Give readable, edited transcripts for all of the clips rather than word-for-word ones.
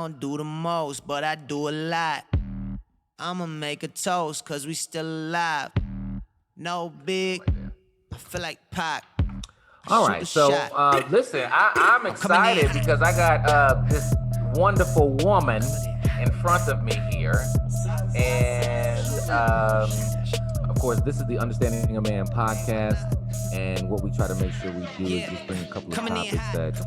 don't do the most, but I do a lot. I'ma make a toast, cause we still alive. No big, I feel like Pac. All right, so listen, I'm excited because I got this wonderful woman in front of me here, and of course, this is the Understanding a Man podcast, and what we try to make sure we do is just bring a couple of topics that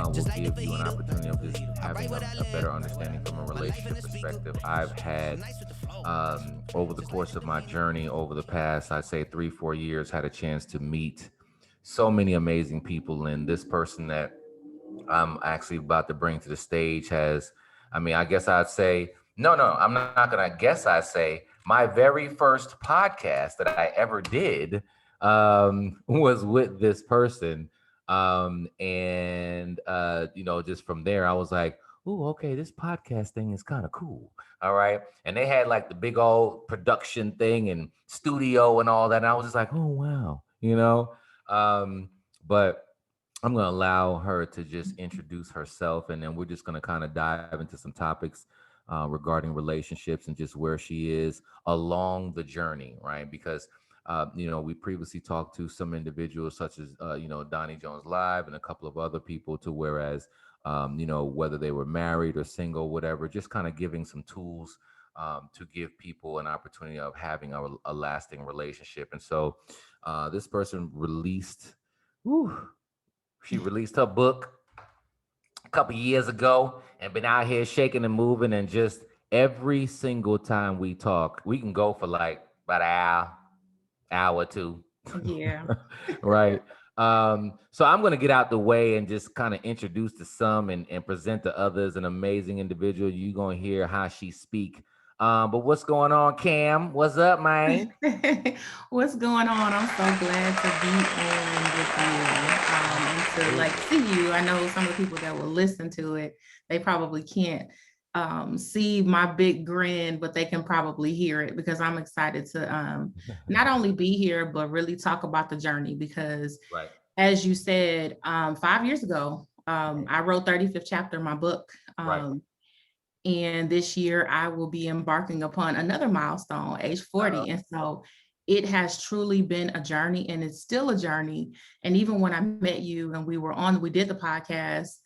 will give you an opportunity of just having a better understanding from a relationship perspective. I've had over the course of my journey over the past, I'd say 3-4 years, had a chance to meet so many amazing people, and this person that I'm actually about to bring to the stage has, I mean, I guess I'd say, no, I'm not gonna guess. I say my very first podcast that I ever did was with this person, and just from there, I was like, "Ooh, okay, this podcast thing is kind of cool." All right, and they had like the big old production thing and studio and all that, and I was just like, "Oh wow," but I'm going to allow her to just introduce herself, and then we're just going to kind of dive into some topics regarding relationships and just where she is along the journey, right? Because, we previously talked to some individuals such as, Donnie Jones Live and a couple of other people to whereas, whether they were married or single, whatever, just kind of giving some tools to give people an opportunity of having a lasting relationship. And so this person released, whew, she released her book a couple years ago and been out here shaking and moving. And just every single time we talk, we can go for like about an hour or two. Yeah. Right. So I'm going to get out the way and just kind of introduce to some and present to others an amazing individual. You're going to hear how she speak. But what's going on, Cam? What's up, man? What's going on? I'm so glad to be on with you and to like see you. I know some of the people that will listen to it, they probably can't see my big grin, but they can probably hear it because I'm excited to not only be here, but really talk about the journey because Right. as you said, 5 years ago, I wrote 35th chapter of my book. Right. And this year I will be embarking upon another milestone, age 40. And so it has truly been a journey and it's still a journey. And even when I met you and we did the podcast,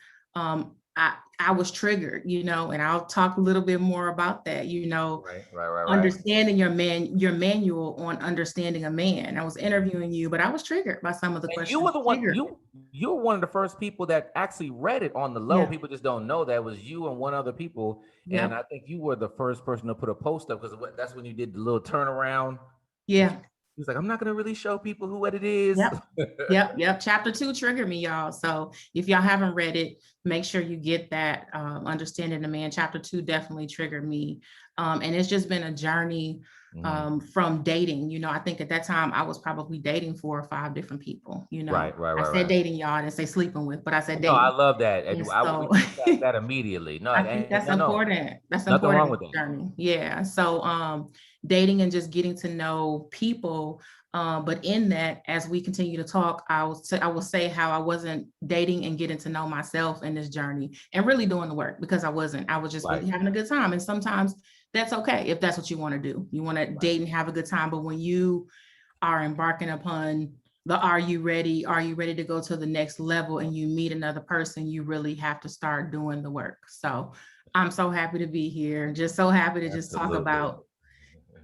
I was triggered, and I'll talk a little bit more about that, Right. understanding your manual on understanding a man. I was interviewing you, but I was triggered by some of the questions. You were the one. You were one of the first people that actually read it on the low. Yeah. People just don't know that it was you and one other people. Yep. And I think you were the first person to put a post up because that's when you did the little turnaround. Yeah. He was like, I'm not going to really show people what it is. Yep. Chapter 2 triggered me, y'all. So if y'all haven't read it, make sure you get that. Understanding the Man. Chapter 2 definitely triggered me. And it's just been a journey from dating. I think at that time I was probably dating 4 or 5 different people. Right. I said dating, y'all. I didn't say sleeping with, but I said dating. No, I love that. And I would that immediately. No, I think that's important. That's nothing important wrong with that. Journey. Yeah. So dating and just getting to know people. But in that, as we continue to talk, I will say how I wasn't dating and getting to know myself in this journey and really doing the work because I wasn't. I was just really having a good time. And sometimes that's okay if that's what you want to do. You want to date and have a good time. But when you are embarking upon are you ready to go to the next level and you meet another person, you really have to start doing the work. So I'm so happy to be here. Just so happy to just talk about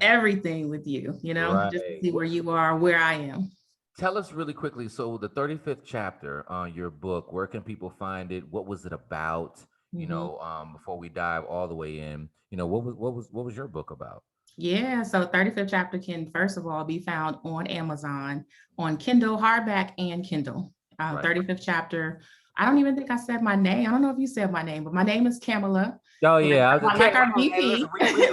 everything with you, just to see where you are, where I am. Tell us really quickly. So the 35th chapter on your book, where can people find it? What was it about? Before we dive all the way in, what was your book about? Yeah, so 35th chapter can first of all be found on Amazon, on Kindle, hardback and Kindle. 35th chapter. I don't even think I said my name. I don't know if you said my name, but my name is Kamela. Oh yeah, like our VP,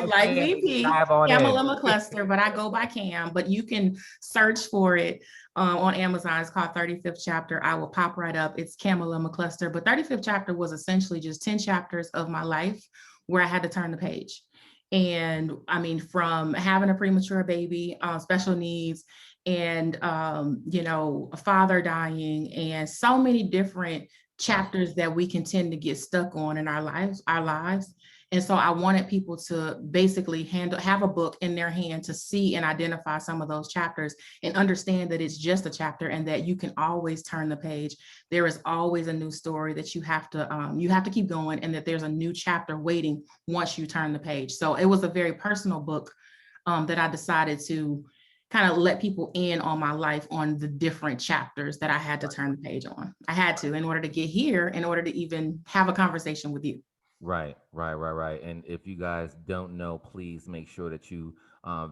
like VP, Kamela McCluster, but I go by Cam. But you can search for it on Amazon. It's called 35th chapter. I will pop right up. It's Kamela McCluster. But 35th chapter was essentially just 10 chapters of my life where I had to turn the page. And I mean, from having a premature baby, special needs, and a father dying, and so many different chapters that we can tend to get stuck on in our lives. And so I wanted people to basically have a book in their hand to see and identify some of those chapters and understand that it's just a chapter and that you can always turn the page. There is always a new story that you have to keep going, and that there's a new chapter waiting once you turn the page. So it was a very personal book that I decided to kind of let people in on my life, on the different chapters that I had to turn the page on. I had to, in order to get here, in order to even have a conversation with you. Right. And if you guys don't know, please make sure that you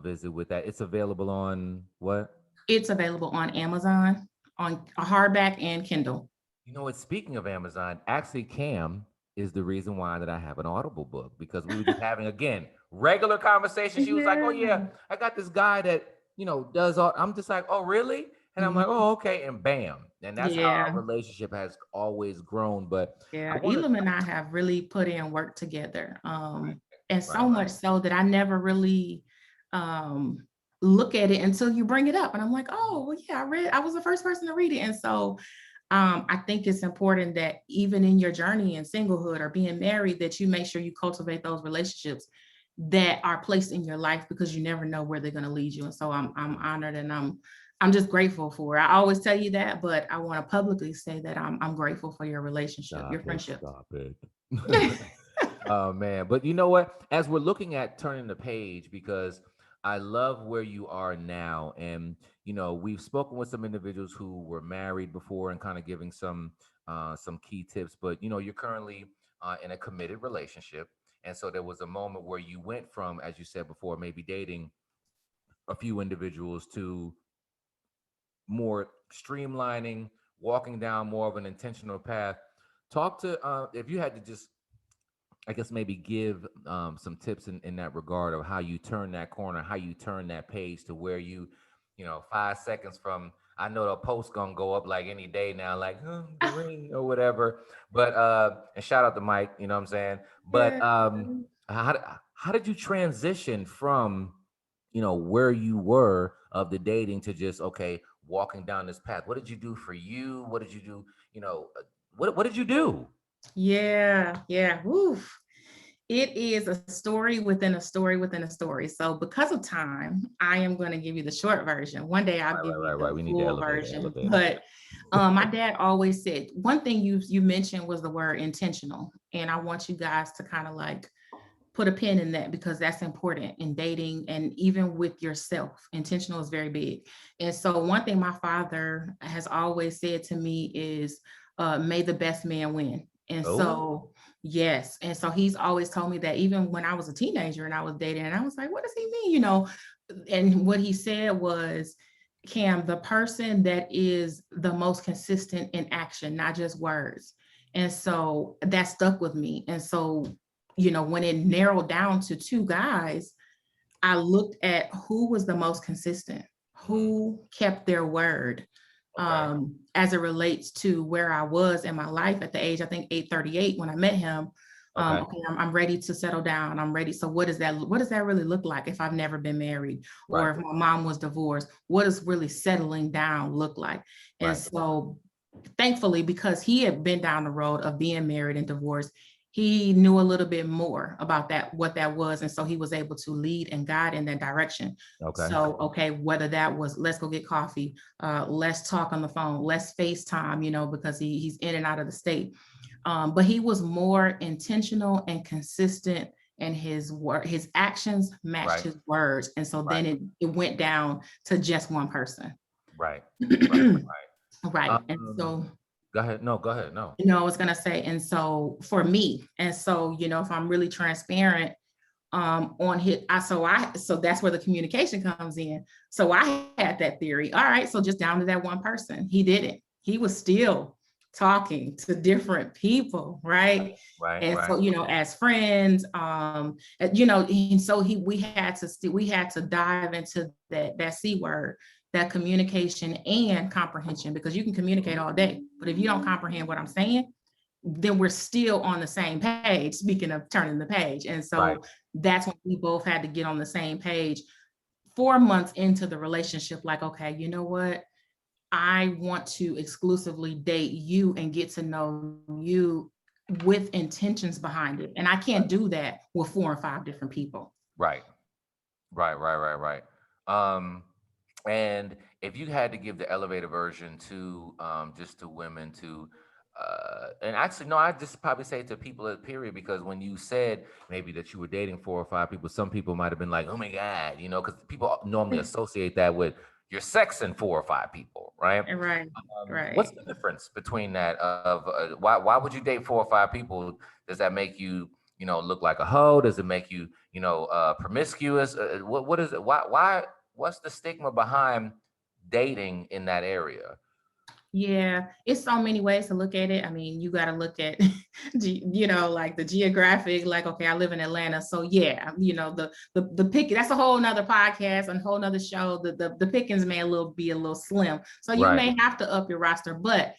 visit with that. It's available on what? It's available on Amazon, on a hardback and Kindle. You know what? Speaking of Amazon, actually, Cam is the reason why that I have an Audible book, because we were just having, again, regular conversation. She was like, "Oh yeah, I got this guy that does all." I'm just like, "Oh really?" And I'm like, "Oh okay," and bam, and that's how our relationship has always grown. But Yeah, Elam and I have really put in work together, and so much so that I never really look at it until you bring it up, and I'm like, "Oh, well, yeah, I was the first person to read it," and so I think it's important that even in your journey in singlehood or being married, that you make sure you cultivate those relationships that are placed in your life, because you never know where they're going to lead you. And so I'm honored, and I'm just grateful for it. I always tell you that, but I want to publicly say that I'm grateful for your relationship, your friendship. Stop it. Oh man, but you know what? As we're looking at turning the page, because I love where you are now, and we've spoken with some individuals who were married before and kind of giving some key tips. But you're currently in a committed relationship, and so there was a moment where you went from, as you said before, maybe dating a few individuals to more streamlining, walking down more of an intentional path. Talk to if you had to just, I guess, maybe give some tips in that regard of how you turn that corner, how you turn that page to where 5 seconds from, I know the post gonna go up like any day now, like the ring or whatever. But and shout out to Mike, you know what I'm saying? But how did you transition from where you were of the dating to just walking down this path? What did you do for you? What did you do? What did you do? Yeah. Woof. It is a story within a story within a story. So because of time, I am going to give you the short version. One day I'll give you the We need full version. But my dad always said, one thing you mentioned was the word intentional. And I want you guys to kind of like put a pin in that, because that's important in dating and even with yourself. Intentional is very big. And so one thing my father has always said to me is, may the best man win. And so, yes. And so he's always told me that, even when I was a teenager and I was dating, and I was like, what does he mean? And what he said was, Cam, the person that is the most consistent in action, not just words. And so that stuck with me. And so, when it narrowed down to two guys, I looked at who was the most consistent, who kept their word, as it relates to where I was in my life at the age, I think 838 when I met him. I'm ready to settle down. I'm ready. So what does that really look like if I've never been married, or if my mom was divorced? What does really settling down look like? And so thankfully, because he had been down the road of being married and divorced, he knew a little bit more about that, what that was. And so he was able to lead and guide in that direction. So, whether that was, let's go get coffee, let's talk on the phone, let's FaceTime, because he's in and out of the state. But he was more intentional and consistent, and his actions matched his words. And so then it went down to just one person. Right. And so go ahead. No, go ahead. No. I was going to say, and so for me, and so, if I'm really transparent, on his, so that's where the communication comes in. So I had that theory. All right. So just down to that one person, he didn't, he was still talking to different people. Right. And so, as friends, and so we had to dive into that C word, that communication and comprehension, because you can communicate all day, but if you don't comprehend what I'm saying, then we're still on the same page, speaking of turning the page. And so that's when we both had to get on the same page 4 months into the relationship. Like, okay, you know what? I want to exclusively date you and get to know you with intentions behind it. And I can't do that with 4 or 5 different people. Right. Right. And if you had to give the elevator version to just to women to and actually no, I just probably say to people at period, because when you said maybe that you were dating 4 or 5 people, some people might have been like, oh my God, because people normally associate that with you're sexing 4 or 5 people, right? Right, What's right. the difference between that of why would you date 4 or 5 people? Does that make you look like a hoe? Does it make you promiscuous? What is it? Why what's the stigma behind dating in that area? Yeah, it's so many ways to look at it. I mean, you got to look at, like the geographic, like, okay, I live in Atlanta. So yeah, the pick, that's a whole nother podcast, a whole nother show. The pickings may be a little slim. So you Right. may have to up your roster, but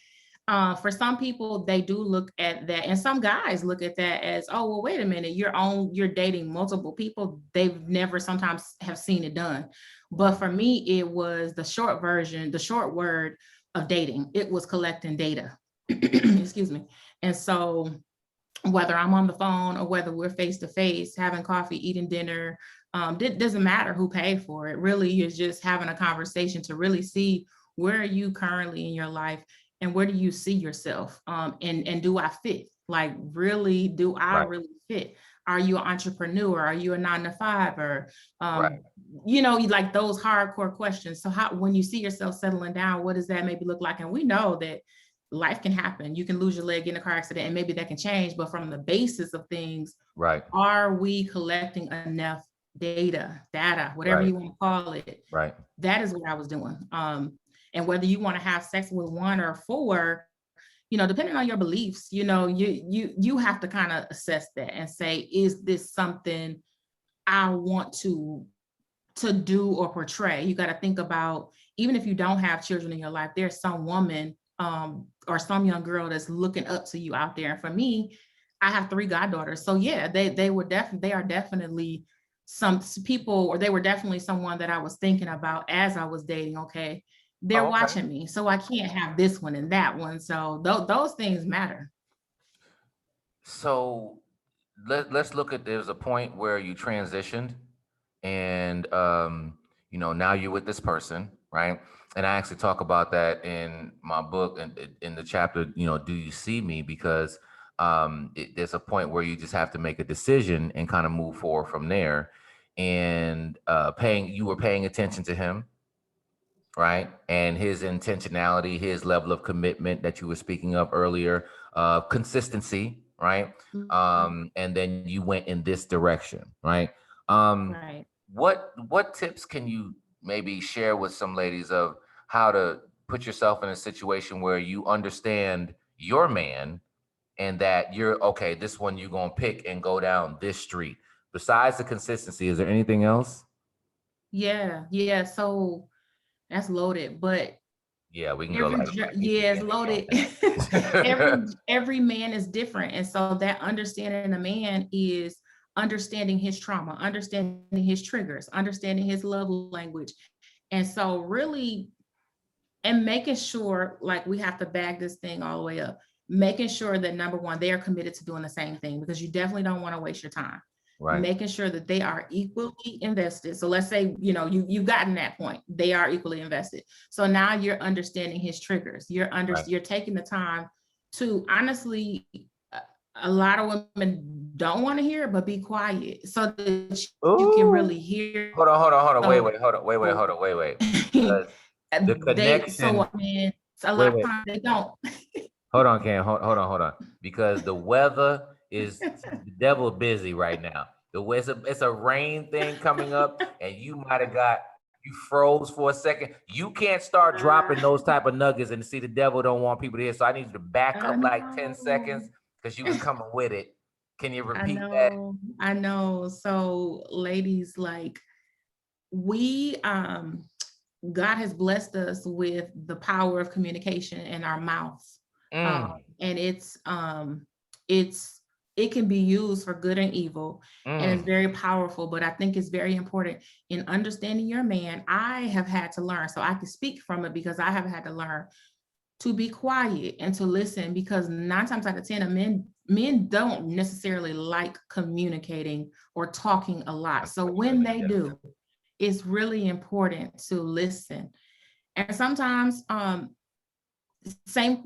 for some people, they do look at that, and some guys look at that as, oh, well, wait a minute, you're dating multiple people. They've never sometimes have seen it done. But for me, it was the short version, the short word of dating. It was collecting data. Excuse me. And so whether I'm on the phone or whether we're face to face, having coffee, eating dinner, it doesn't matter who paid for it. Really, is just having a conversation to really see where are you currently in your life and where do you see yourself? And do I fit? Like, really, do I Right. really fit? Are you an entrepreneur? Are you a 9 to 5? Or Right. like those hardcore questions. So how, when you see yourself settling down, what does that maybe look like? And we know that life can happen. You can lose your leg in a car accident and maybe that can change. But from the basis of things, Right. are we collecting enough data, whatever Right. you want to call it? Right. That is what I was doing. And whether you want to have sex with 1 or 4, depending on your beliefs, you have to kind of assess that and say, is this something I want to do or portray? You got to think about, even if you don't have children in your life, there's some woman or some young girl that's looking up to you out there. And for me, I have 3 goddaughters. So yeah, they are definitely some people, or they were definitely someone that I was thinking about as I was dating. Okay, they're Oh, okay. watching me, so I can't have this one and that one. So those things matter. So let's look at, there's a point where you transitioned and now you're with this person, right? And I actually talk about that in my book and in the chapter, do you see me? Because there's a point where you just have to make a decision and kind of move forward from there. And you were paying attention to him, right? And his intentionality, his level of commitment that you were speaking of earlier, consistency, right? And then you went in this direction, right? Um, Right. what tips can you maybe share with some ladies of how to put yourself in a situation where you understand your man and that you're okay, this one you're gonna pick and go down this street. Besides the consistency, is there anything else? Yeah. So that's loaded, but Yeah, we can go like keep it it's loaded. on that. every man is different, and so that understanding a man is understanding his trauma, understanding his triggers, understanding his love language. And so really, and making sure, like, we have to bag this thing all the way up, making sure that number one, they are committed to doing the same thing, because you definitely don't want to waste your time. Right. Making sure that they are equally invested. So let's say, you've gotten that point, they are equally invested. So now you're understanding his triggers. Right. You're taking the time to honestly, a lot of women don't want to hear it, but be quiet so that you can Ooh. really hear. Hold on. So Wait. Because the connection. I mean, a Wait, lot of wait. times they don't. Hold on, Cam. Hold on. Because the weather is the devil busy right now. It's a rain thing coming up, and you might have you froze for a second. You can't start dropping those type of nuggets and see the devil don't want people to hear. So I need you to back I up like 10 know. seconds because you was coming with it. Can you I repeat that? know. I know. So ladies, like, we God has blessed us with the power of communication in our mouths. Mm, And it's it can be used for good and evil, and it's Mm. very powerful. But I think it's very important in understanding your man. I have had to learn, so I can speak from it because I have had to learn to be quiet and to listen, because 9 times out of 10 of men don't necessarily like communicating or talking a lot. So when Unfortunately, they yes. do, it's really important to listen. And sometimes same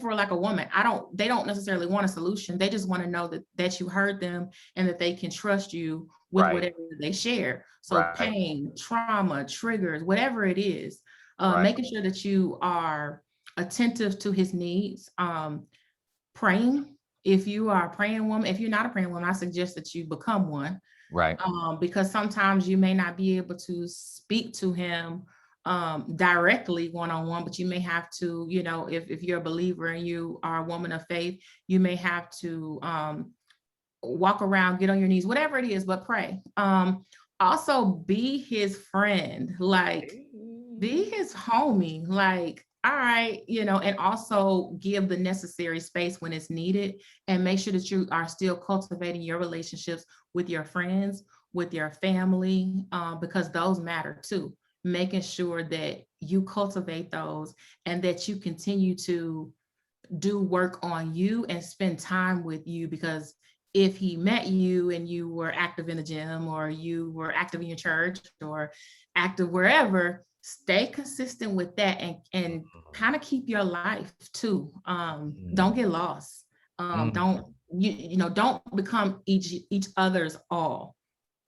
for like a woman. They don't necessarily want a solution. They just want to know that you heard them and that they can trust you with Right. whatever they share. So Right. pain, trauma, triggers, whatever it is, Right. making sure that you are attentive to his needs. Praying. If you are a praying woman, if you're not a praying woman, I suggest that you become one, Right. because sometimes you may not be able to speak to him directly one-on-one, but you may have to, if you're a believer and you are a woman of faith, you may have to walk around, get on your knees, whatever it is, but pray. Also be his friend, like be his homie, like, all right, and also give the necessary space when it's needed, and make sure that you are still cultivating your relationships with your friends, with your family, because those matter too. Making sure that you cultivate those and that you continue to do work on you and spend time with you, because if he met you and you were active in the gym, or you were active in your church, or active wherever, stay consistent with that, and kind of keep your life too. Don't get lost. Don't don't become each other's all,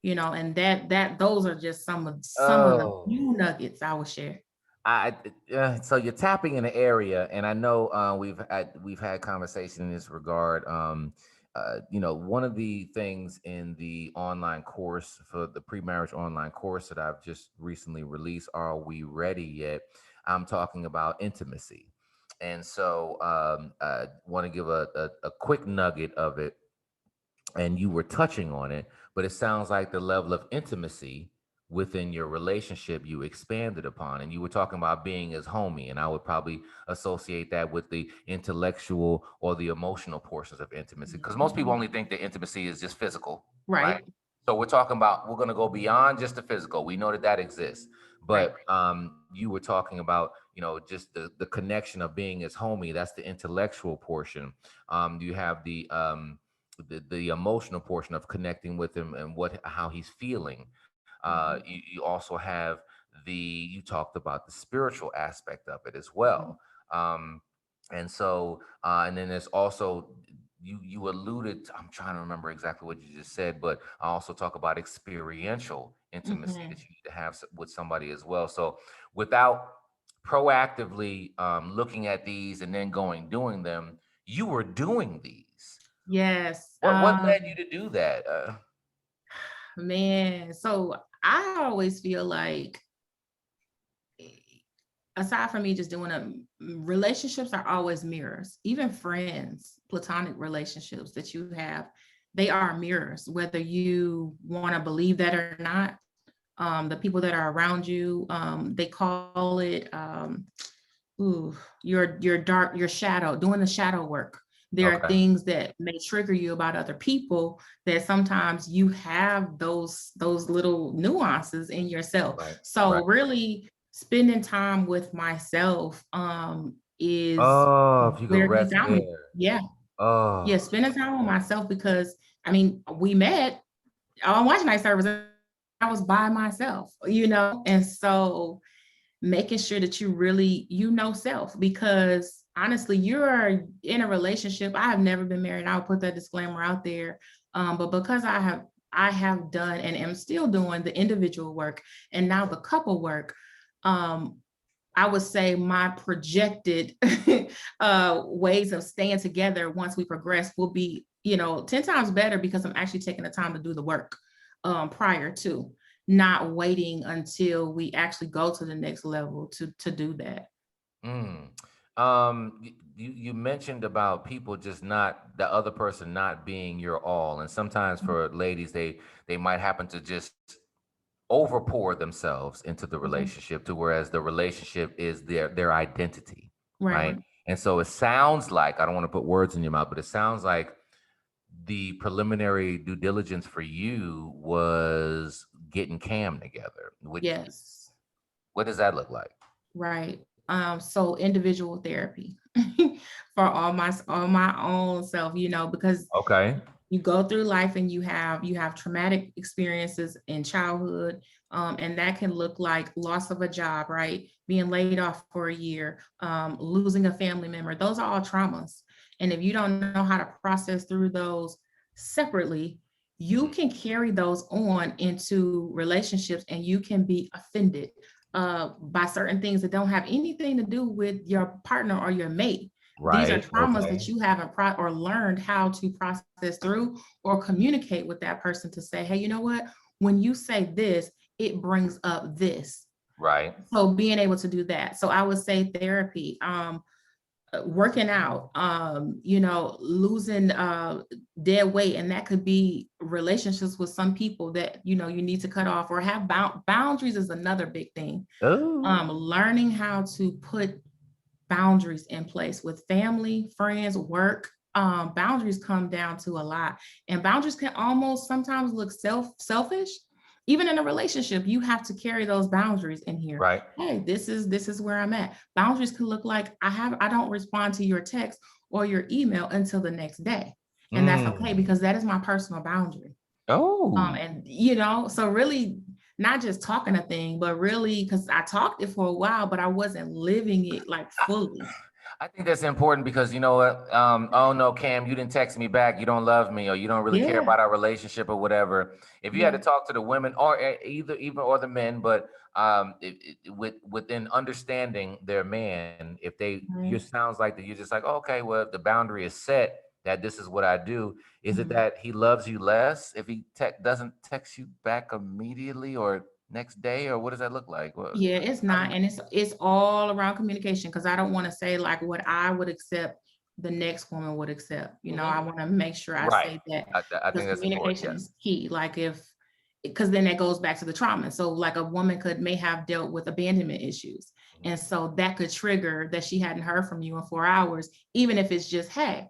and that those are just some of the Oh. few nuggets I would share. So you're tapping in an area, and I know we've had conversation in this regard. One of the things in the online course, for the pre-marriage online course that I've just recently released, Are We Ready Yet? I'm talking about intimacy, and so want to give a quick nugget of it, and you were touching on it, but it sounds like the level of intimacy within your relationship you expanded upon, and you were talking about being as homie, and I would probably associate that with the intellectual or the emotional portions of intimacy, because most people only think that intimacy is just physical, right? Right, So we're going to go beyond just the physical. We know that that exists, right. but you were talking about, just the connection of being as homie. That's the intellectual portion. You have the emotional portion of connecting with him and how he's feeling. You also have you talked about the spiritual aspect of it as well. Um, and so and then there's also, you alluded I'm trying to remember exactly what you just said, but I also talk about experiential intimacy Mhm. that you need to have with somebody as well. So without proactively looking at these and then doing them, you were doing these. Yes. What led you to do that? Man, so I always feel like, aside from me just doing relationships are always mirrors. Even friends, platonic relationships that you have, they are mirrors, whether you want to believe that or not. The people that are around you, they call it your shadow, doing the shadow work. There are Okay. things that may trigger you about other people, that sometimes you have those little nuances in yourself. Right. So Right. really spending time with myself is Oh, if you could where he rest found me. there. Yeah. Yeah, Oh. spending time with myself, because I mean, we met on watch night service. I was by myself, and so making sure that you really self, because honestly, you're in a relationship. I have never been married. I'll put that disclaimer out there. But because I have done and am still doing the individual work and now the couple work, um, I would say my projected ways of staying together once we progress will be, 10 times better, because I'm actually taking the time to do the work prior to, not waiting until we actually go to the next level to do that. Mm. You mentioned about people just not, the other person not being your all, and sometimes for ladies, they might happen to just overpour themselves into the Mhm. relationship, to whereas the relationship is their identity, Right. right? And so it sounds like, I don't want to put words in your mouth, but it sounds like the preliminary due diligence for you was getting Cam together. Yes. What does that look like? Right. So individual therapy for all my own self, because Okay. you go through life and you have traumatic experiences in childhood, and that can look like loss of a job, right? Being laid off for a year, losing a family member. Those are all traumas. And if you don't know how to process through those separately, you can carry those on into relationships, and you can be offended by certain things that don't have anything to do with your partner or your mate. These are Right. traumas Okay. that you haven't or learned how to process through or communicate with that person to say, hey, you know what? When you say this, it brings up this. Right. So being able to do that. So I would say therapy, working out, losing dead weight. And that could be relationships with some people that, you need to cut off, or have boundaries is another big thing. Oh. Learning how to put boundaries in place with family, friends, work. Boundaries come down to a lot, and boundaries can almost sometimes look selfish. Even in a relationship, you have to carry those boundaries in here. Right. Hey, this is where I'm at. Boundaries can look like I don't respond to your text or your email until the next day, and that's okay, because that is my personal boundary. Oh. And so really not just talking a thing, but really, because I talked it for a while, but I wasn't living it like fully. I think that's important because you know what? Oh no, Cam, you didn't text me back. You don't love me, or you don't really care Yeah, about our relationship, or whatever. If you had to yeah. talk to the women, or even or the men, but within understanding their man, if you Right. sounds like that, you're just like, oh, okay, well, the boundary is set that this is what I do. Is it Mhm. that he loves you less if he doesn't text you back immediately or next day, or what does that look like? Well, Yeah, it's how do not, you? and it's all around communication, because I don't want to say like what I would accept the next woman would accept. I Mhm. want to make sure I Right. say that, I because think that's important. communication Yes. is key. Like because then that goes back to the trauma. So like a woman may have dealt with abandonment issues. Mhm. And so that could trigger that she hadn't heard from you in 4 hours, even if it's just, hey,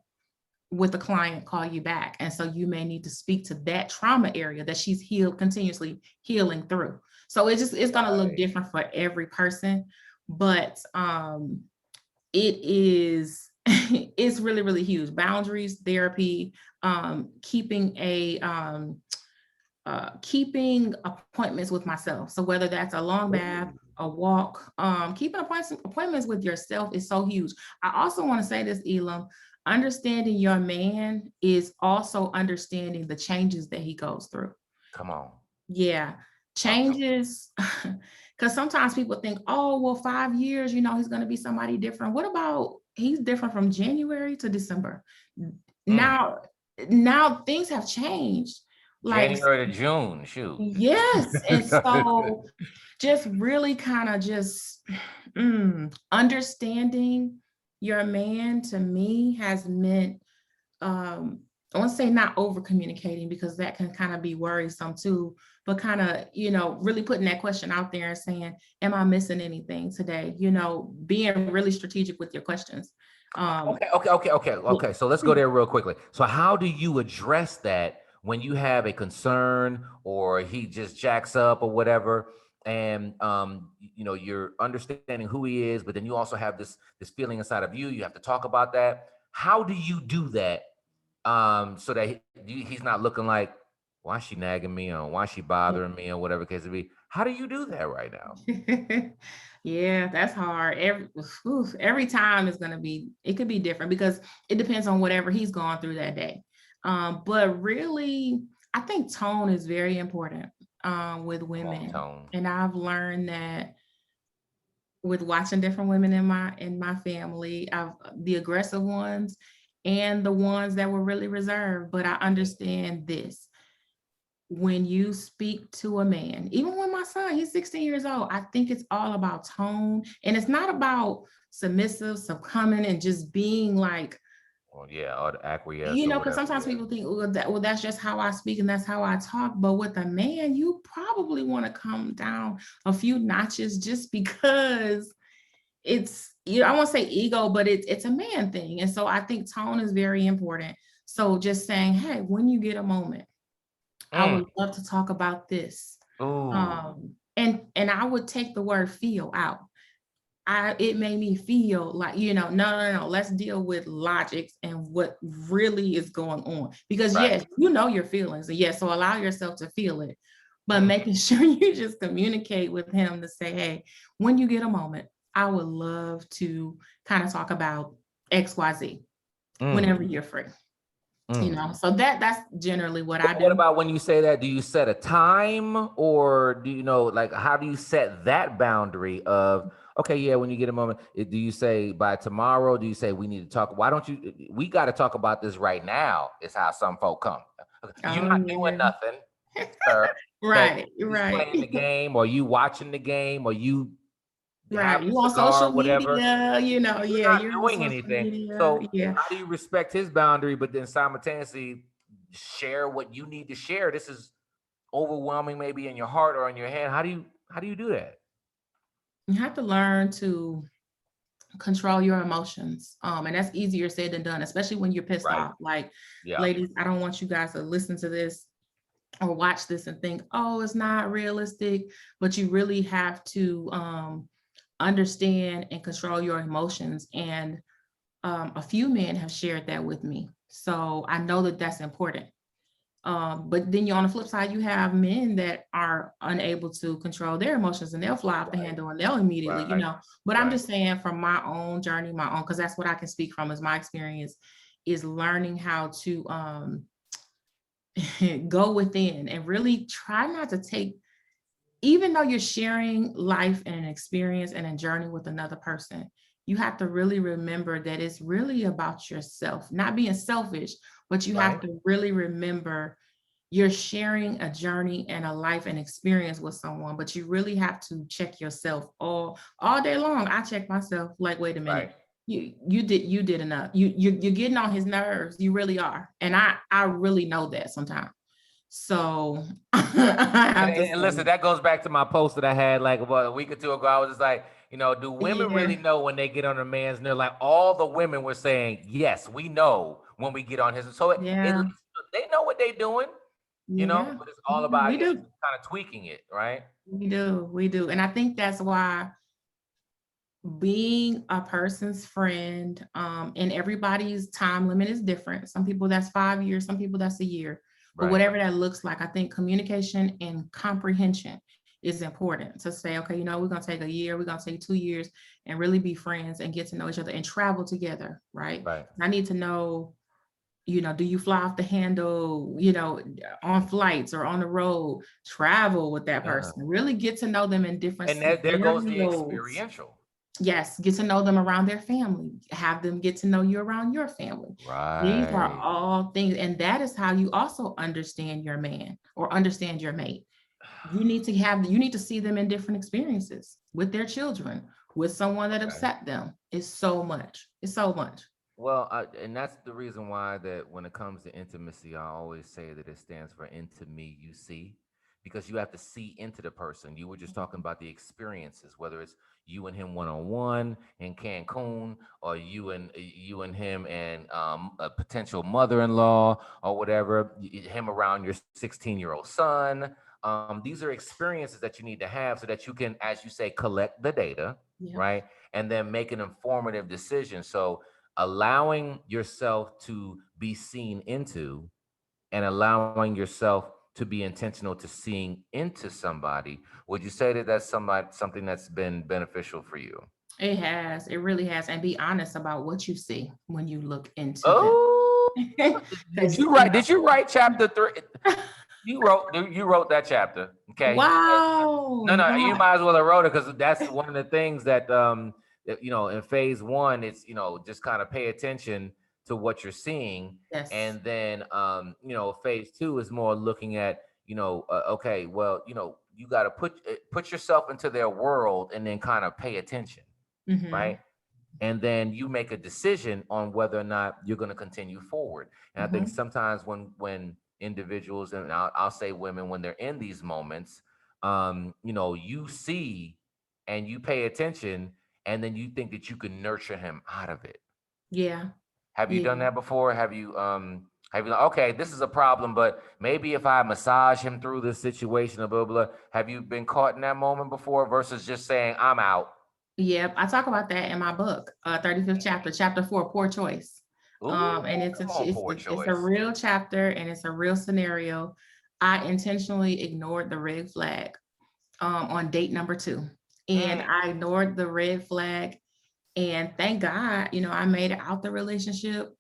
with the client, call you back. And so you may need to speak to that trauma area that she's continuously healing through. So it's going to look Right. different for every person, but it is it's really, really huge. Boundaries, therapy, keeping appointments with myself. So whether that's a long bath, a walk, keeping appointments with yourself is so huge. I also want to say this, Elam, understanding your man is also understanding the changes that he goes through. Come on. Yeah, Talk to me. changes. Because sometimes people think, oh, well, 5 years, he's going to be somebody different. What about he's different from January to December? Mm. Now, now things have changed. Like, January to June. Shoot. yes. And so just really kind of just understanding your man to me has meant, I want to say not over communicating, because that can kind of be worrisome too, but kind of, really putting that question out there and saying, am I missing anything today? Being really strategic with your questions. Um, Okay. So let's go there real quickly. So how do you address that when you have a concern or he just jacks up or whatever, and you're understanding who he is, but then you also have this feeling inside of you. You have to talk about that. How do you do that so that he's not looking like, why is she nagging me, or why is she bothering me, or whatever case it be? How do you do that right now? yeah, that's hard. Every time it could be different, because it depends on whatever he's going through that day. But really, I think tone is very important with Come on, women. Tone. And I've learned that with watching different women in my family, the aggressive ones and the ones that were really reserved. But I understand this: when you speak to a man, even when my son, he's 16 years old, I think it's all about tone, and it's not about submissive, succumbing, and just being like, Well, yeah, or the acquiesce or because whatever. sometimes Yeah. people think, well, that's just how I speak and that's how I talk. But with a man, you probably want to come down a few notches, just because it's, I won't say ego, but it's a man thing. And so I think tone is very important. So just saying, hey, when you get a moment, I would love to talk about this. Ooh, And I would take the word feel out. It made me feel like, no, let's deal with logics and what really is going on. Because right. yes, your feelings. And yes, so allow yourself to feel it, but Mm, making sure you just communicate with him to say, hey, when you get a moment, I would love to kind of talk about XYZ mm, whenever you're free. mm. So that's generally what I What do. about when you say that? Do you set a time, or do you know, like, how do you set that boundary of, okay, yeah, when you get a moment, do you say by tomorrow? Do you say we need to talk? Why don't you? We got to talk about this right now. Is how some folk come. You're Oh not doing yeah. nothing, sir. Okay, Right, he's right. playing the game, or you watching the game, or you Right. having You a on cigar, social whatever. media, You're yeah, not you're on doing social anything. media. So Yeah. how do you respect his boundary, but then simultaneously share what you need to share? This is overwhelming, maybe in your heart or in your head. How do you do that? You have to learn to control your emotions. And that's easier said than done, especially when you're pissed Right. off. Like, Yeah. ladies, I don't want you guys to listen to this or watch this and think, oh, it's not realistic. But you really have to understand and control your emotions. And a few men have shared that with me. So I know that that's important. But then on the flip side, you have men that are unable to control their emotions and they'll fly off the Right. handle and they'll immediately, Right. But I'm Right. just saying from my own journey, because that's what I can speak from is my experience is learning how to go within and really try not to take, even though you're sharing life and an experience and a journey with another person, you have to really remember that it's really about yourself, not being selfish, but you have Right. to really remember you're sharing a journey and a life and experience with someone, but you really have to check yourself all day long. I check myself like, wait a Right. minute, you did enough. You're getting on his nerves. You really are, and I really know that sometimes. So I And, have to and listen, say, that goes back to my post that I had like about a week or two ago. I was just like, do women yeah, really know when they get on a man's nerve? Like all the women were saying, yes, we know when we get on his. So yeah, they know what they're doing, yeah, but it's all yeah. about, I We guess, do, kind of tweaking it, right? we do, and I think that's why being a person's friend, and everybody's time limit is different. Some people that's 5 years, some people that's a year, but Right. whatever that looks like, I think communication and comprehension is important to say, okay, we're going to take a year, we're going to take 2 years and really be friends and get to know each other and travel together, right? Right. I need to know, do you fly off the handle, on flights or on the road, travel with that Yeah. person, really get to know them in different And there goes the scenarios. experiential. Yes, get to know them around their family, have them get to know you around your family. These are Right. all things, and that is how you also understand your man or understand your mate. You need to see them in different experiences with their children, with someone that Okay. upset them. It's so much. It's so much. Well, and that's the reason why that when it comes to intimacy, I always say that it stands for into me, you see, because you have to see into the person. You were just talking about the experiences, whether it's you and him one on one in Cancun, or you and him and a potential mother-in-law or whatever, him around your 16-year-old son. These are experiences that you need to have so that you can, as you say, collect the data, Yeah. right, and then make an informative decision. So allowing yourself to be seen into and allowing yourself to be intentional to seeing into somebody, would you say that that's something that's been beneficial for you? It has. It really has. And be honest about what you see when you look into them. Oh, did Because, you write? Did you write chapter 3? You wrote that chapter. Okay. wow. No, no, you Wow. might as well have wrote it, because that's one of the things that, in phase one, it's just kind of pay attention to what you're seeing, Yes. and then phase two is more looking at okay, well, you got to put yourself into their world and then kind of pay attention, Mm-hmm. right? And then you make a decision on whether or not you're going to continue forward. And I think Mm-hmm. sometimes when individuals, and I'll say women, when they're in these moments, you see and you pay attention, and then you think that you can nurture him out of it. Yeah. Have you Yeah. done that before? Have you Have you, okay, this is a problem, but maybe if I massage him through this situation, blah, blah, blah. Have you been caught in that moment before versus just saying, I'm out? Yep, I talk about that in my book, 35th chapter, chapter 4, poor choice. Ooh, And come on, poor it's a choice. real chapter and it's a real scenario. I intentionally ignored the red flag on date number 2. And I ignored the red flag. And thank God, I made it out the relationship,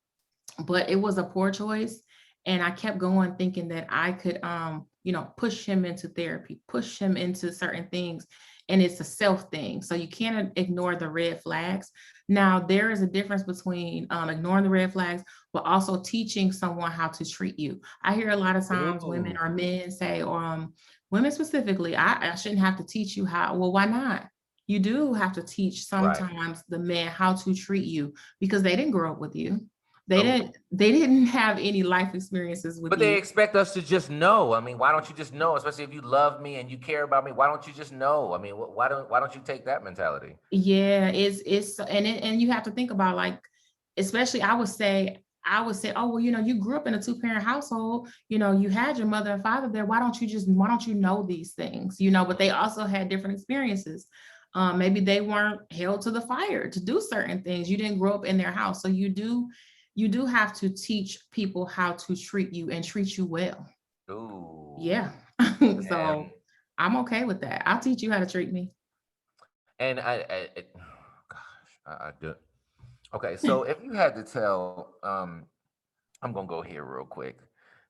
but it was a poor choice. And I kept going thinking that I could, push him into therapy, push him into certain things. And it's a self thing. So you can't ignore the red flags. Now, there is a difference between ignoring the red flags, but also teaching someone how to treat you. I hear a lot of times women Ooh. or men say, or women specifically, I shouldn't have to teach you how. Well, why not? You do have to teach Right. sometimes the man how to treat you because they didn't grow up with you. Oh. They didn't have any life experiences with But they you. expect us to just know. I mean, why don't you just know? Especially if you love me and you care about me, why don't you just know? I mean, why don't you take that mentality? Yeah, and you have to think about, like, especially I would say, oh, well, you grew up in a two-parent household, you had your mother and father there. Why don't you know these things? But they also had different experiences. Maybe they weren't held to the fire to do certain things. You didn't grow up in their house. So you do have to teach people how to treat you and treat you well. Ooh. Yeah. And So I'm okay with that. I'll teach you how to treat me. and gosh, I do. Okay, so if you had to tell, I'm gonna go here real quick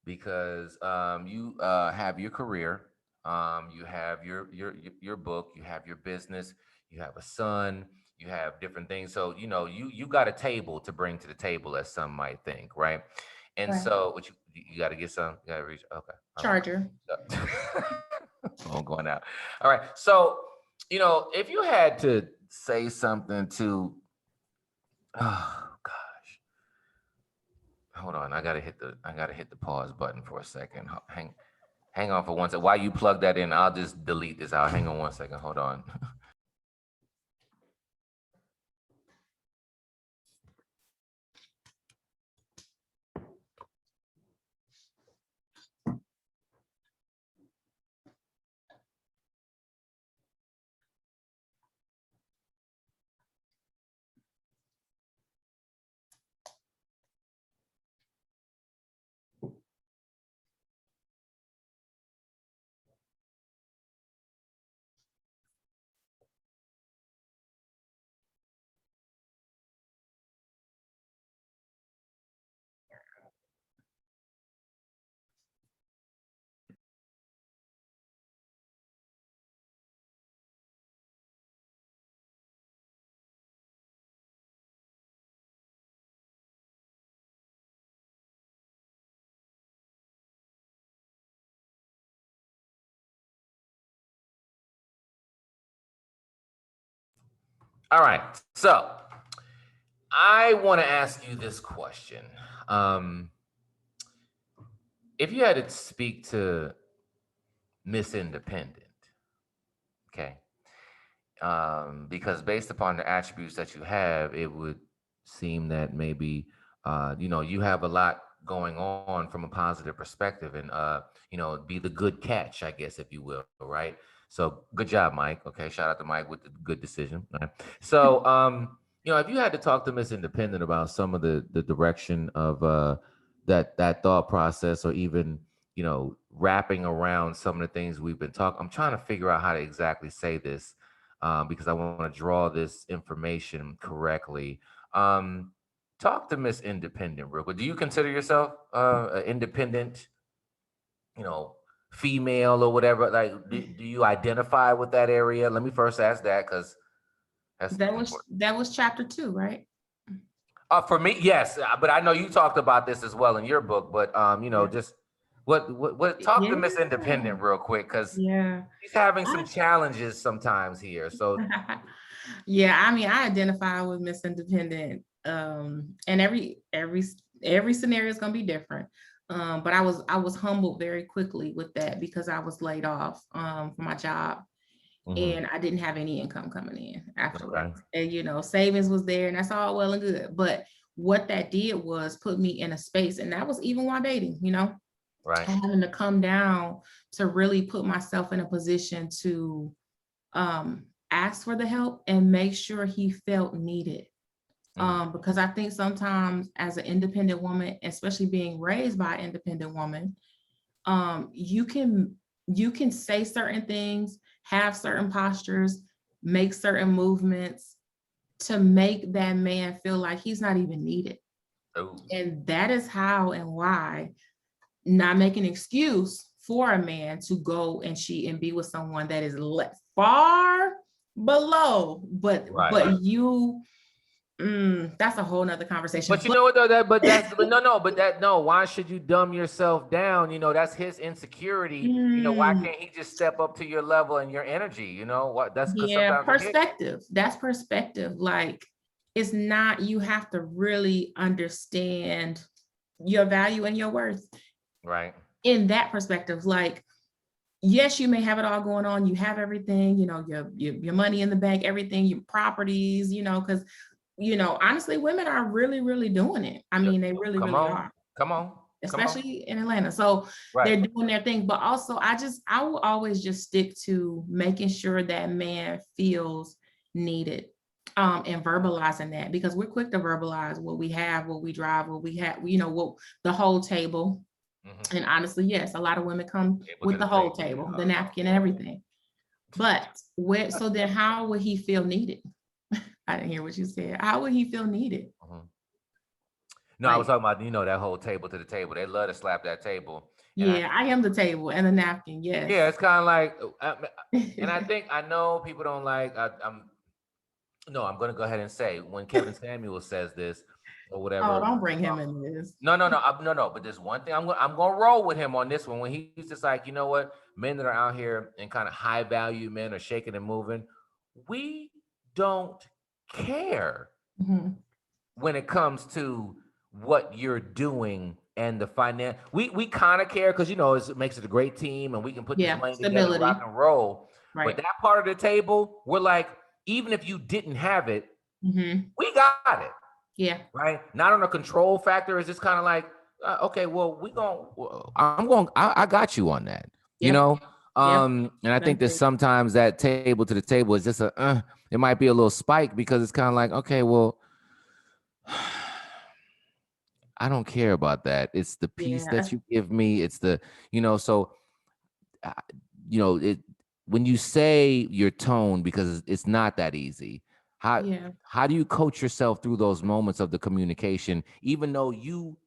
because you have your career, you have your book, you have your business, you have a son, you have different things. So you got a table to bring to the table, as some might think, right? And Right. so, what you got to get some, you got to reach. Okay, all right. Charger. I'm going out. All right. So if you had to say something to, oh gosh, hold on, I gotta hit the pause button for a second. Hang on for one second. While you plug that in, I'll just delete this out. Hang on one second. Hold on. All right. So I want to ask you this question. Um, if you had to speak to Miss Independent, okay, because based upon the attributes that you have, it would seem that maybe you have a lot going on from a positive perspective, and be the good catch, I guess, if you will, right? So good job, Mike. Okay, shout out to Mike with the good decision. All right. So if you had to talk to Miss Independent about some of the direction of that thought process, or even wrapping around some of the things we've been talking, I'm trying to figure out how to exactly say this, because I want to draw this information correctly. Um, Talk to Miss Independent real quick. Do you consider yourself an independent, you know, female or whatever? Like, do you identify with that area? Let me first ask that, because that's That was important. that was chapter 2, right? For me, yes, but I know you talked about this as well in your book. But Yeah. just what talk to Yeah. Miss Independent real quick, because Yeah. she's having some I- challenges sometimes here. So yeah, I mean, I identify with Miss Independent. And every scenario is gonna be different. But I was humbled very quickly with that because I was laid off from my job mhm, and I didn't have any income coming in okay, afterwards. And savings was there and that's all well and good. But what that did was put me in a space, and that was even while dating, Right. having to come down to really put myself in a position to ask for the help and make sure he felt needed. Because I think sometimes as an independent woman, especially being raised by an independent woman, you can say certain things, have certain postures, make certain movements to make that man feel like he's not even needed. Ooh. And that is how and why, not make an excuse for a man to go and cheat and be with someone that is far below, but Right. you, that's a whole nother conversation. But you know what though, no, why should you dumb yourself down? That's his insecurity. Why can't he just step up to your level and your energy? What, that's because Yeah, sometimes perspective. That's perspective. Like, it's not, you have to really understand your value and your worth right. in that perspective. Like, yes, you may have it all going on. You have everything, your money in the bank, everything, your properties, because, honestly, women are really, really doing it. I mean, they really, Come really on. are, Come on. especially in Atlanta. So Right. they're doing their thing. But also, I will always just stick to making sure that man feels needed, and verbalizing that, because we're quick to verbalize what we have, what we drive, what we have, what the whole table. And honestly, yes, a lot of women come with the whole table, the napkin and everything. But so then how would he feel needed? I didn't hear what you said. How would he feel needed? No, I was talking about, that whole table to the table. They love to slap that table. Yeah, I am the table and the napkin. Yes. Yeah, it's kind of like, and I know people don't like, I'm going to go ahead and say, when Kevin Samuel says this or whatever. Oh, don't bring him in this. No. But there's one thing I'm going to roll with him on this one, when he's just like, you know what, men that are out here and kind of high value men are shaking and moving. We don't care when it comes to what you're doing and the finance. We kind of care because it makes it a great team and we can put this money together, rock and roll. Right. But that part of the table, we're like, even if you didn't have it, we got it. Yeah. Right. Not on a control factor. It's just kind of like, okay, well, I got you on that. Yep. And I think that sometimes that table to the table is just it might be a little spike, because it's kind of like, okay, well, I don't care about that. It's the piece that you give me. It's the, so, when you say your tone, because it's not that easy. How do you coach yourself through those moments of the communication, even though you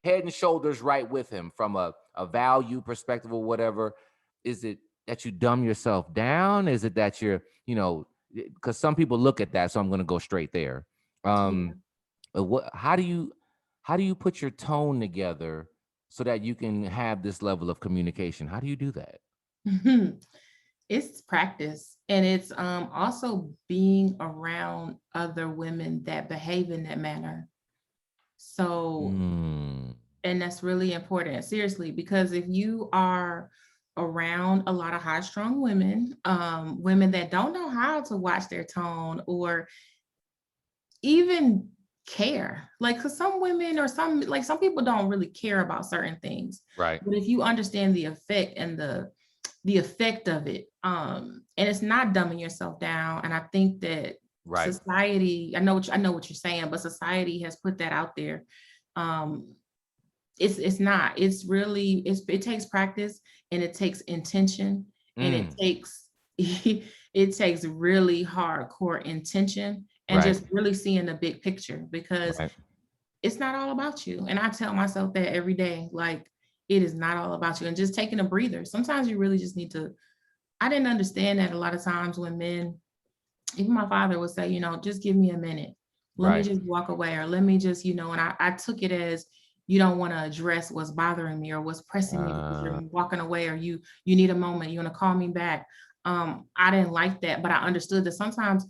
head and shoulders right with him from a value perspective or whatever? Is it that you dumb yourself down? Is it that you're, because some people look at that, so I'm going to go straight there. How do you put your tone together so that you can have this level of communication? How do you do that? It's practice, and it's also being around other women that behave in that manner. So, and that's really important, seriously, because if you are around a lot of high-strung women, women that don't know how to watch their tone or even care, like, because some women or some people don't really care about certain things, right? But if you understand the effect and the effect of it, and it's not dumbing yourself down. And I think that society, I know what you're saying, but society has put that out there. It's not. It's really, it takes practice, and it takes intention, and it takes it takes really hardcore intention, and just really seeing the big picture, because it's not all about you. And I tell myself that every day, like, it is not all about you, and just taking a breather. Sometimes you really just need to, I didn't understand that a lot of times when men, even my father would say, just give me a minute. Let me just walk away, or let me just, and I took it as, you don't want to address what's bothering me or what's pressing me, because you're walking away, or you need a moment, you want to call me back. I didn't like that, but I understood that sometimes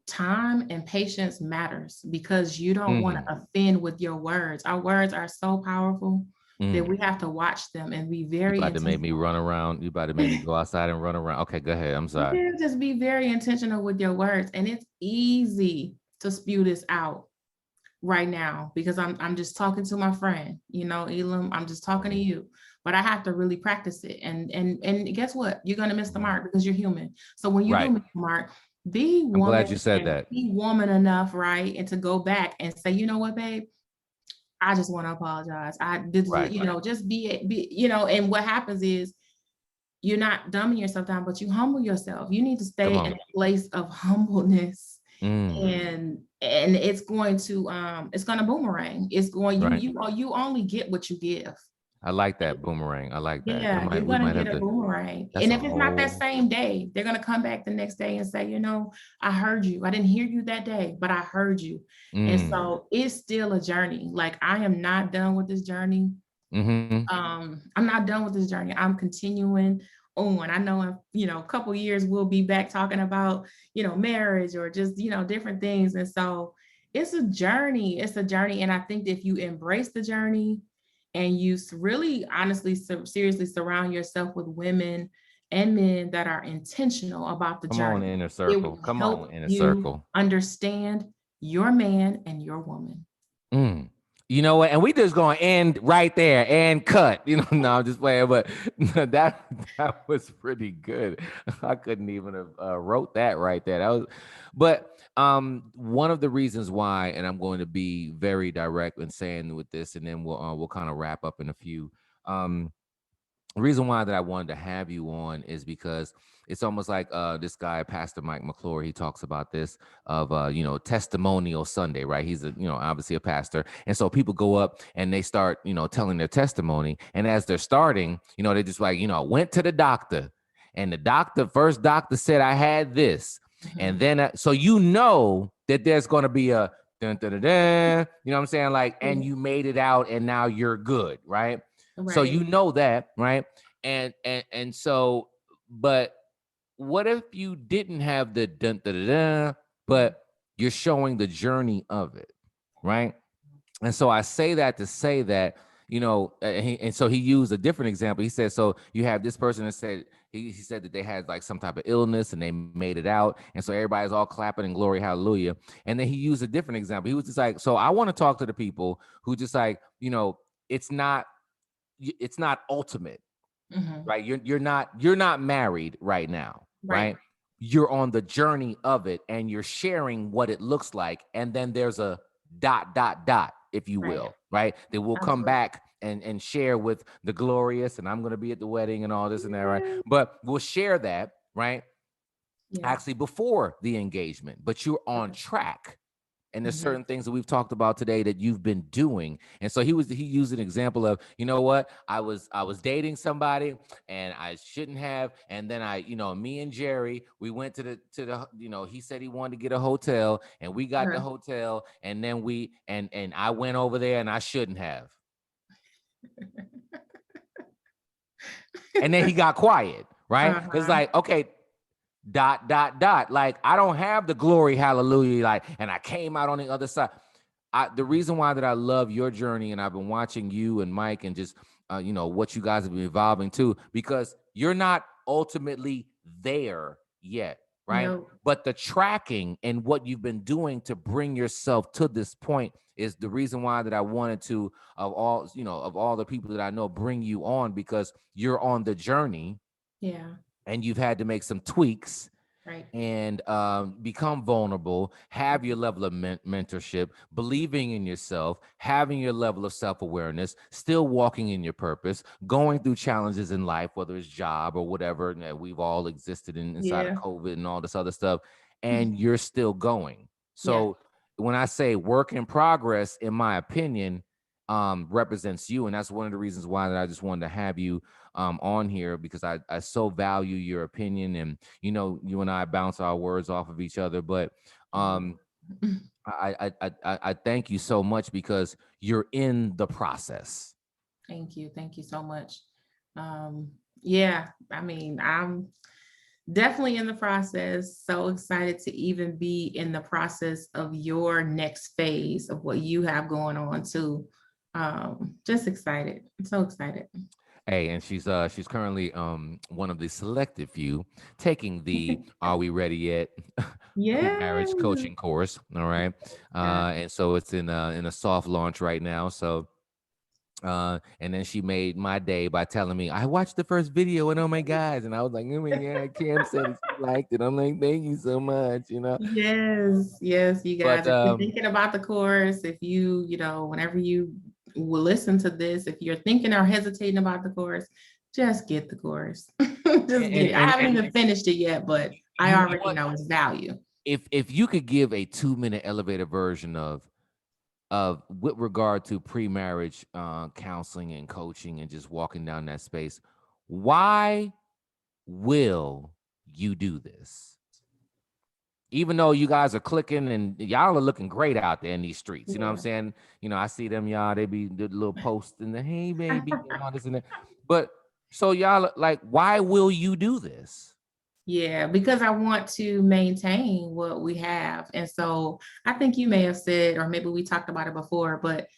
time and patience matters, because you don't want to offend with your words. Our words are so powerful that we have to watch them and be very. You about to make me run around. You about to make me go outside and run around. Okay, go ahead. I'm sorry. Just be very intentional with your words, and it's easy to spew this out. right now because I'm just talking to my friend, Elam, I'm just talking to you, but I have to really practice it. And guess what? You're going to miss the mark because you're human. So when you do Right. miss the mark, be I'm glad woman you said and that. be woman enough, right? And to go back and say, you know what, babe, I just want to apologize. I did, Right. just be, and what happens is you're not dumbing yourself down, but you humble yourself. You need to Come stay in on. a place of humbleness. Mm, And it's going to boomerang. It's going, right. you only get what you give. I like that boomerang. I like that. Yeah, you're We gonna might get have a to, boomerang. that's And a if it's not that whole, same day, they're gonna come back the next day and say, I heard you. I didn't hear you that day, but I heard you. And mm, so it's still a journey. Like I am not done with this journey. mm-hmm. I'm not done with this journey. I'm continuing on. I know in, a couple years we'll be back talking about, marriage or just, different things. And so it's a journey. It's a journey. And I think if you embrace the journey and you really honestly, seriously surround yourself with women and men that are intentional about the Come on, journey, inner it circle. will Come on, help inner you circle. understand your man and your woman. Mm. You know what? And we just gonna end right there and cut. No, I'm just playing, but that was pretty good. I couldn't even have wrote that right there. That was, but one of the reasons why, and I'm going to be very direct in saying with this, and then we'll kind of wrap up in a few. The reason why that I wanted to have you on is because it's almost like this guy, Pastor Mike McClure, he talks about this of testimonial Sunday, right? He's obviously a pastor. And so people go up and they start, telling their testimony. And as they're starting, they just like, went to the doctor. And the first doctor said I had this. And then so that there's going to be a dun, dun, dun, dun, you know what I'm saying? Like, and you made it out and now you're good, right? So Right. that, right? And so, but what if you didn't have the dun, dun, dun, dun, but you're showing the journey of it, right? And so I say that to say that, and so he used a different example. He said, so you have this person that said, he said that they had like some type of illness and they made it out. And so everybody's all clapping and glory, hallelujah. And then he used a different example. He was just like, so I want to talk to the people who just like, it's not ultimate, right? You're not married right now, Right. right? You're on the journey of it and you're sharing what it looks like. And then there's a dot, dot, dot, if you Right. will, right? That will come Absolutely. back and share with the glorious, and I'm going to be at the wedding and all this and that, right? But we'll share that, right? Yeah. Actually before the engagement, but you're on track. And there's certain things that we've talked about today that you've been doing. And so he used an example of, I was dating somebody and I shouldn't have. And then me and Jerry, we went to the, he said he wanted to get a hotel and we got the hotel. And then and I went over there and I shouldn't have. And then he got quiet, right? It's like, okay, dot, dot, dot. Like, I don't have the glory, hallelujah, like, and I came out on the other side. The reason why that I love your journey, and I've been watching you and Mike and just, what you guys have been evolving to, because you're not ultimately there yet, right? No. But the tracking and what you've been doing to bring yourself to this point is the reason why that I wanted to, of all the people that I know, bring you on, because you're on the journey. Yeah. And you've had to make some tweaks Right. and become vulnerable, have your level of mentorship, believing in yourself, having your level of self-awareness, still walking in your purpose, going through challenges in life, whether it's job or whatever that we've all existed inside of COVID and all this other stuff, and you're still going. So when I say work in progress, in my opinion, represents you. And that's one of the reasons why that I just wanted to have you on here, because I so value your opinion, and you and I bounce our words off of each other. But I thank you so much because you're in the process. Thank you so much. Yeah, I mean, I'm definitely in the process. So excited to even be in the process of your next phase of what you have going on too. Just excited. I'm so excited. Hey, and she's currently one of the selected few taking the Are We Ready Yet Yeah. pre-marriage coaching course. All right. Yeah. And so it's in a soft launch right now. So and then she made my day by telling me I watched the first video and oh my god, and I was like, oh my god, Kim said that she liked it. I'm like, thank you so much, Yes, yes, you But guys. If you're thinking about the course, if whenever you will listen to this, if you're thinking or hesitating about the course, just get the course. Just get it. I haven't and even finished it yet, but I you already want know its value. if you could give a 2-minute elevator version of with regard to pre-marriage counseling and coaching and just walking down that space, why will you do this? Even though you guys are clicking and y'all are looking great out there in these streets, you know what I'm Yeah. saying? I see them, y'all, they be the little posts in the hey baby and all this and that. But so y'all like, why will you do this? Yeah, because I want to maintain what we have. And so I think you may have said, or maybe we talked about it before, but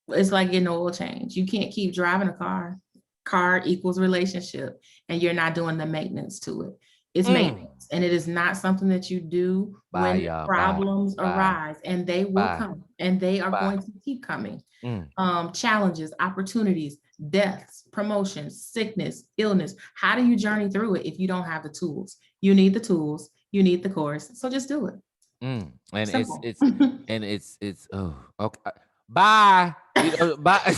it's like getting an oil change. You can't keep driving a car. Car equals relationship, and you're not doing the maintenance to it. It's maintenance, and it is not something that you do Bye, when y'all. problems Bye. arise, and they will Bye. come, and they are Bye. going to keep coming. Mm. Challenges, opportunities, deaths, promotions, sickness, illness. How do you journey through it if you don't have the tools? You need the tools. You need the course. So just do it. Mm. And Simple. it's oh okay. Bye. Bye.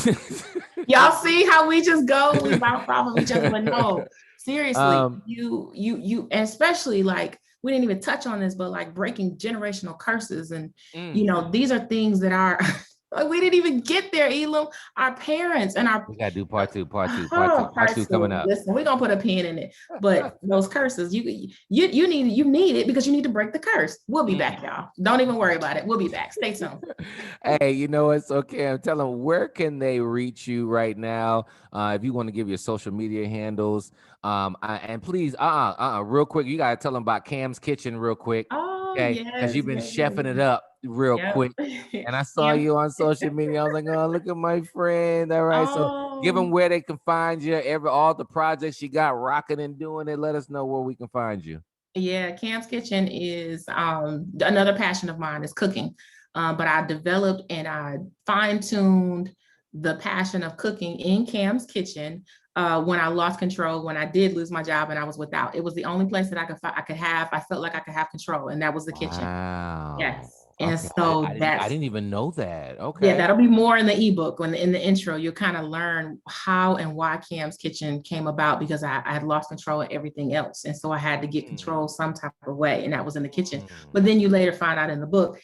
Y'all see how we just go? We bounce off of each other, but no, seriously, Um, and especially like we didn't even touch on this, but like breaking generational curses, and these are things that are like we didn't even get there, Elam. Our parents and our we gotta do part two part coming two. up. Listen, we're gonna put a pin in it, but those curses, you need it because you need to break the curse. We'll be back, y'all. Don't even worry about it. We'll be back. Stay tuned. Hey, you know it's okay. I'm telling them, where can they reach you right now? If you want to give your social media handles, and please, real quick, you gotta tell them about Cam's Kitchen real quick, Oh okay? Because yes, you've been yes, chefing it up real yep. quick, and I saw Cam- you on social media. I was like, oh, look at my friend. All right, so give them Oh, where they can find you. All the projects you got rocking and doing it. Let us know where we can find you. yeah, Cam's Kitchen is another passion of mine is cooking. But I developed and I fine-tuned the passion of cooking in Cam's Kitchen when I lost control, when I did lose my job and I was without. It was the only place that I felt like I could have control, and that was the kitchen. Wow. Yes. And Okay. so I didn't even know that. yeah, Okay. that'll be more in the ebook. When in the intro, you'll kind of learn how and why Cam's Kitchen came about, because I had lost control of everything else. And so I had to get control some type of way, and that was in the kitchen. But then you later find out in the book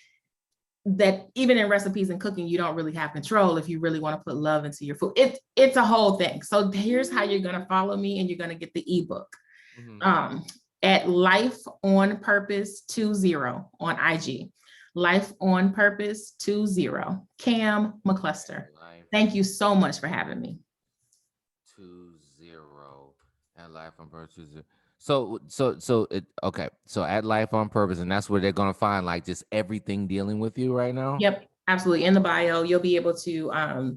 that even in recipes and cooking, you don't really have control if you really want to put love into your food. It's a whole thing. So here's how you're going to follow me, and you're going to get the ebook. At Life on Purpose 20 on IG. Life on Purpose 20. Cam McCluster. Thank you so much for having me. 20 at Life on Purpose 20. Okay. So at Life on Purpose, and that's where they're gonna find like just everything dealing with you right now. Yep, absolutely. In the bio, you'll be able to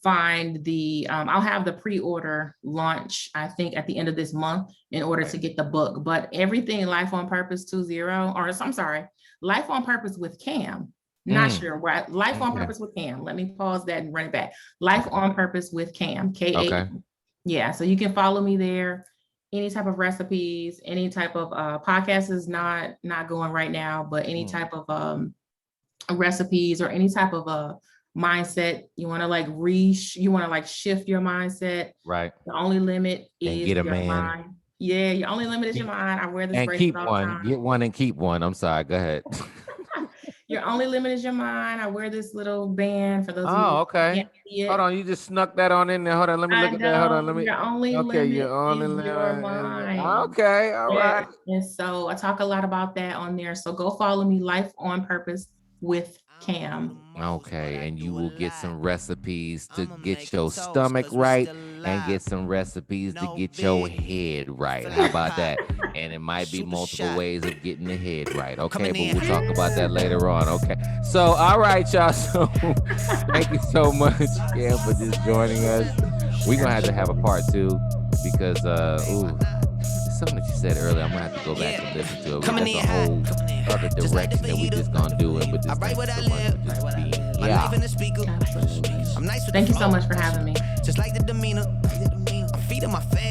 find the I'll have the pre-order launch, I think, at the end of this month in order to get the book. But everything Life on Purpose 20, or I'm sorry, Life on Purpose with Cam. Not sure where. Life on Purpose with Cam. Let me pause that and run it back. Life on Purpose with Cam. K-A. Okay. Yeah, so you can follow me there. Any type of recipes, any type of podcast is not going right now, but any type of recipes or any type of mindset you want to like shift your mindset. Right. The only limit And is get a your man. mind. Yeah, your only limit is your mind. I wear this And bracelet keep all the one. time. Get one and keep one. I'm sorry. Go ahead. Your only limit is your mind. I wear this little band for those of you Oh, who okay. can't see it. Hold on, you just snuck that on in there. Hold on, let me I look at that. Hold on, let know me. your only Okay, limit your only is your limit. mind. Okay, all right. And so I talk a lot about that on there. So go follow me, Life on Purpose with Cam. Okay, and you will get some recipes to get your stomach right and get some recipes to get your head right. How about that? And it might be multiple ways of getting the head right. Okay, but we'll talk about that later on. Okay, so all right, y'all. So thank you so much, Cam, for just joining us. We're gonna have to have a part 2 because it's something that you said earlier. I'm gonna have to go back and listen to it. Coming That's in a whole hot, other direction that we just gonna do it. But just right thank where you I so much live, for just being my yeah. life in the speaker. I'm nice with Thank the you so flow. much for having me. Just like the demeanor, I'm feeding my fans.